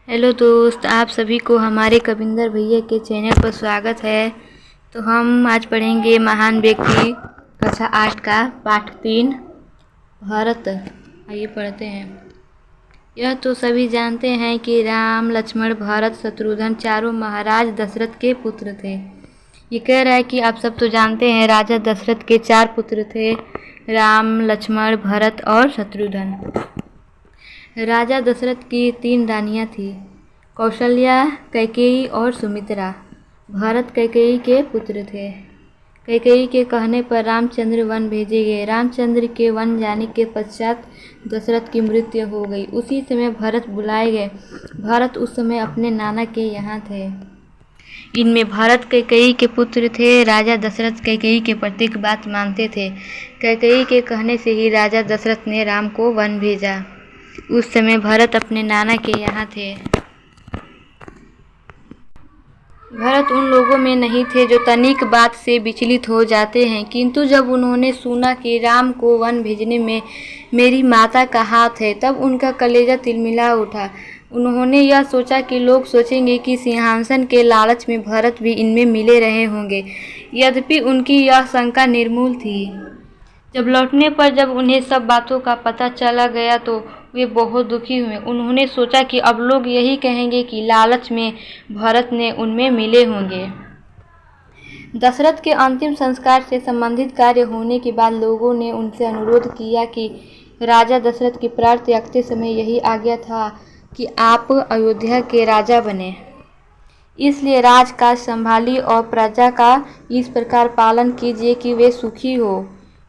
Hello दोस्त, आप सभी को हमारे कविंदर भैया के चैनल पर स्वागत है। तो हम आज पढ़ेंगे महान व्यक्ति कक्षा 8 का पाठ 3 भारत। आइए पढ़ते हैं। यह तो सभी जानते हैं कि राम, लक्ष्मण, भरत, शत्रुघ्न चारों महाराज दशरथ के पुत्र थे। ये कह रहा है कि आप सब तो जानते हैं राजा दशरथ के 4 पुत्र थे, राम, लक्ष्मण, भरत और शत्रुघ्न। राजा दशरथ की 3 रानियां थीं, कौशल्या, कैकेयी और सुमित्रा। भरत कैकेयी के पुत्र थे। कैकेयी के कहने पर रामचंद्र वन भेजे गए। रामचंद्र के वन जाने के पश्चात दशरथ की मृत्यु हो गई। उसी समय भरत बुलाए गए। भरत उस समय अपने नाना के यहाँ थे। इनमें भरत कैकेयी के पुत्र थे। राजा दशरथ कैकेयी के प्रत्येक बात मानते थे। कैकेयी के कहने से ही राजा दशरथ ने राम को वन भेजा। उस समय भरत अपने नाना के यहाँ थे। भरत उन लोगों में नहीं थे जो तनिक बात से विचलित हो जाते हैं, किंतु जब उन्होंने सुना कि राम को वन भेजने में मेरी माता का हाथ है, तब उनका कलेजा तिलमिला उठा। उन्होंने यह सोचा कि लोग सोचेंगे कि सिंहासन के लालच में भरत भी इनमें मिले रहे होंगे। यद्यपि उनकी यह शंका निर्मूल थी। जब लौटने पर जब उन्हें सब बातों का पता चला गया तो वे बहुत दुखी हुए। उन्होंने सोचा कि अब लोग यही कहेंगे कि लालच में भरत ने उनमें मिले होंगे। दशरथ के अंतिम संस्कार से संबंधित कार्य होने के बाद लोगों ने उनसे अनुरोध किया कि राजा दशरथ की प्राण त्यागते समय यही आज्ञा था कि आप अयोध्या के राजा बने। इसलिए राजकाज संभालिए और प्रजा का इस प्रकार पालन कीजिए कि वे सुखी हो।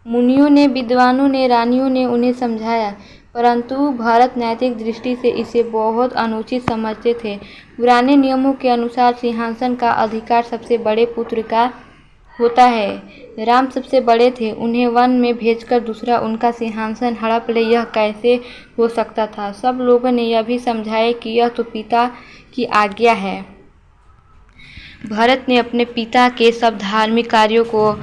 मुनियों ने, विद्वानों ने, रानियों ने उन्हें समझाया, परंतु भरत नैतिक दृष्टि से इसे बहुत अनुचित समझते थे। पुराने नियमों के अनुसार सिंहासन का अधिकार सबसे बड़े पुत्र का होता है। राम सबसे बड़े थे, उन्हें वन में भेजकर दूसरा उनका सिंहासन हड़प ले, यह कैसे हो सकता था। सब लोगों ने यह भी समझाया कि यह तो पिता की आज्ञा है। भरत ने अपने पिता के सब धार्मिक कार्यों को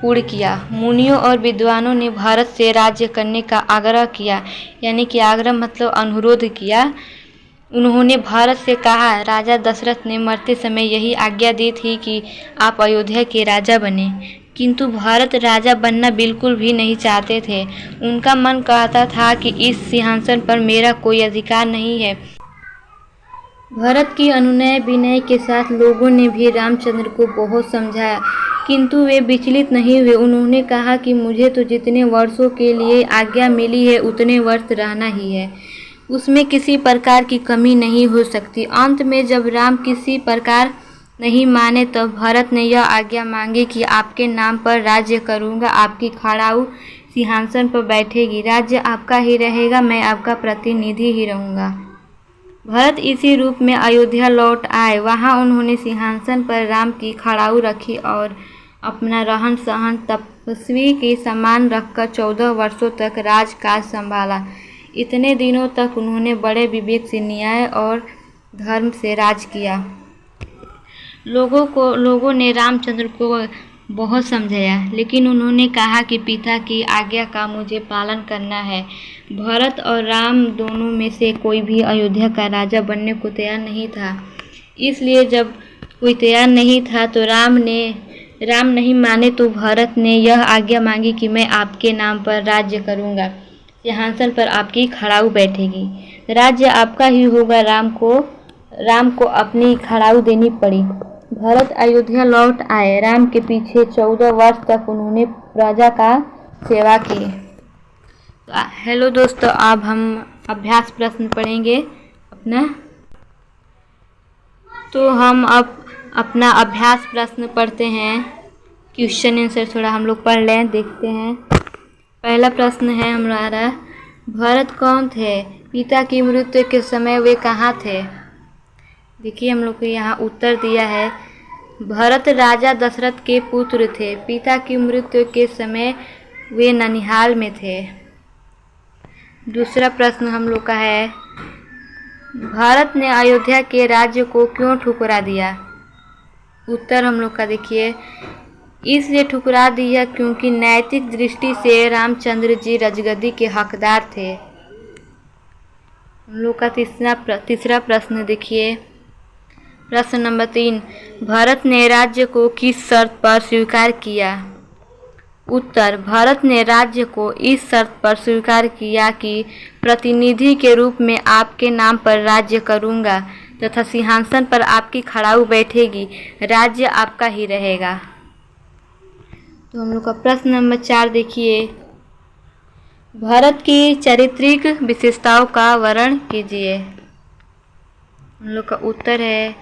पूर्ण किया। मुनियों और विद्वानों ने भारत से राज्य करने का आग्रह किया, यानी कि आग्रह मतलब अनुरोध किया। उन्होंने भारत से कहा, राजा दशरथ ने मरते समय यही आज्ञा दी थी कि आप अयोध्या के राजा बने, किंतु भारत राजा बनना बिल्कुल भी नहीं चाहते थे। उनका मन कहता था कि इस सिंहासन पर मेरा कोई अधिकार नहीं है। भरत की अनुनय विनय के साथ लोगों ने भी रामचंद्र को बहुत समझाया, किंतु वे विचलित नहीं हुए। उन्होंने कहा कि मुझे तो जितने वर्षों के लिए आज्ञा मिली है उतने वर्ष रहना ही है, उसमें किसी प्रकार की कमी नहीं हो सकती। अंत में जब राम किसी प्रकार नहीं माने तब भरत ने यह आज्ञा मांगी कि आपके नाम पर राज्य करूँगा, आपकी खड़ाऊ सिंहासन पर बैठेगी, राज्य आपका ही रहेगा, मैं आपका प्रतिनिधि ही रहूँगा। भरत इसी रूप में अयोध्या लौट आए। वहाँ उन्होंने सिंहासन पर राम की खड़ाऊ रखी और अपना रहन सहन तपस्वी के समान रखकर 14 वर्षों तक राजकाज संभाला। इतने दिनों तक उन्होंने बड़े विवेक से न्याय और धर्म से राज किया। लोगों ने रामचंद्र को बहुत समझाया, लेकिन उन्होंने कहा कि पिता की आज्ञा का मुझे पालन करना है। भरत और राम दोनों में से कोई भी अयोध्या का राजा बनने को तैयार नहीं था। इसलिए जब कोई तैयार नहीं था तो राम नहीं माने तो भरत ने यह आज्ञा मांगी कि मैं आपके नाम पर राज्य करूंगा, सिंहासन पर आपकी खड़ाऊ बैठेगी, राज्य आपका ही होगा। राम को अपनी खड़ाऊ देनी पड़ी। भरत अयोध्या लौट आए। राम के पीछे 14 वर्ष तक उन्होंने प्रजा का सेवा की। हेलो दोस्तों, अब हम अभ्यास प्रश्न पढ़ेंगे अपना। तो हम अब अपना अभ्यास प्रश्न पढ़ते हैं। क्वेश्चन आंसर थोड़ा हम लोग पढ़ लें, देखते हैं। पहला प्रश्न है हमारा, भरत कौन थे? पिता की मृत्यु के समय वे कहाँ थे? देखिए हम लोग को यहाँ उत्तर दिया है, भरत राजा दशरथ के पुत्र थे। पिता की मृत्यु के समय वे ननिहाल में थे। दूसरा प्रश्न हम लोग का है, भारत ने अयोध्या के राज्य को क्यों ठुकरा दिया? उत्तर हम लोग का देखिए, इसलिए ठुकरा दिया क्योंकि नैतिक दृष्टि से रामचंद्र जी राजगद्दी के हकदार थे। हम लोग का तीसरा प्रश्न देखिए। प्रश्न नंबर 3, भारत ने राज्य को किस शर्त पर स्वीकार किया? उत्तर, भारत ने राज्य को इस शर्त पर स्वीकार किया कि प्रतिनिधि के रूप में आपके नाम पर राज्य करूँगा तथा सिंहासन पर आपकी खड़ाऊ बैठेगी, राज्य आपका ही रहेगा। तो हम लोग का प्रश्न नंबर 4 देखिए। भारत की चारित्रिक विशेषताओं का वर्णन कीजिए। हम लोग का उत्तर है,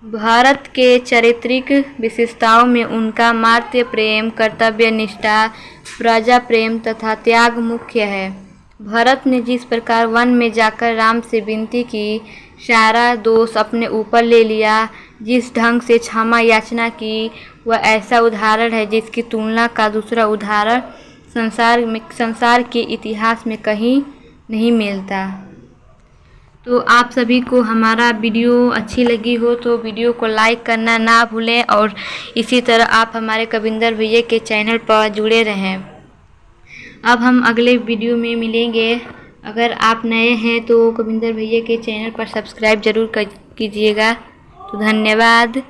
भारत के चारित्रिक विशेषताओं में उनका मातृ प्रेम, कर्तव्य निष्ठा, प्रजा प्रेम तथा त्याग मुख्य है। भरत ने जिस प्रकार वन में जाकर राम से विनती की, सारा दोष अपने ऊपर ले लिया, जिस ढंग से क्षमा याचना की, वह ऐसा उदाहरण है जिसकी तुलना का दूसरा उदाहरण संसार के इतिहास में कहीं नहीं मिलता। तो आप सभी को हमारा वीडियो अच्छी लगी हो तो वीडियो को लाइक करना ना भूलें और इसी तरह आप हमारे कविंदर भैया के चैनल पर जुड़े रहें। अब हम अगले वीडियो में मिलेंगे। अगर आप नए हैं तो कविंदर भैया के चैनल पर सब्सक्राइब ज़रूर कीजिएगा। तो धन्यवाद।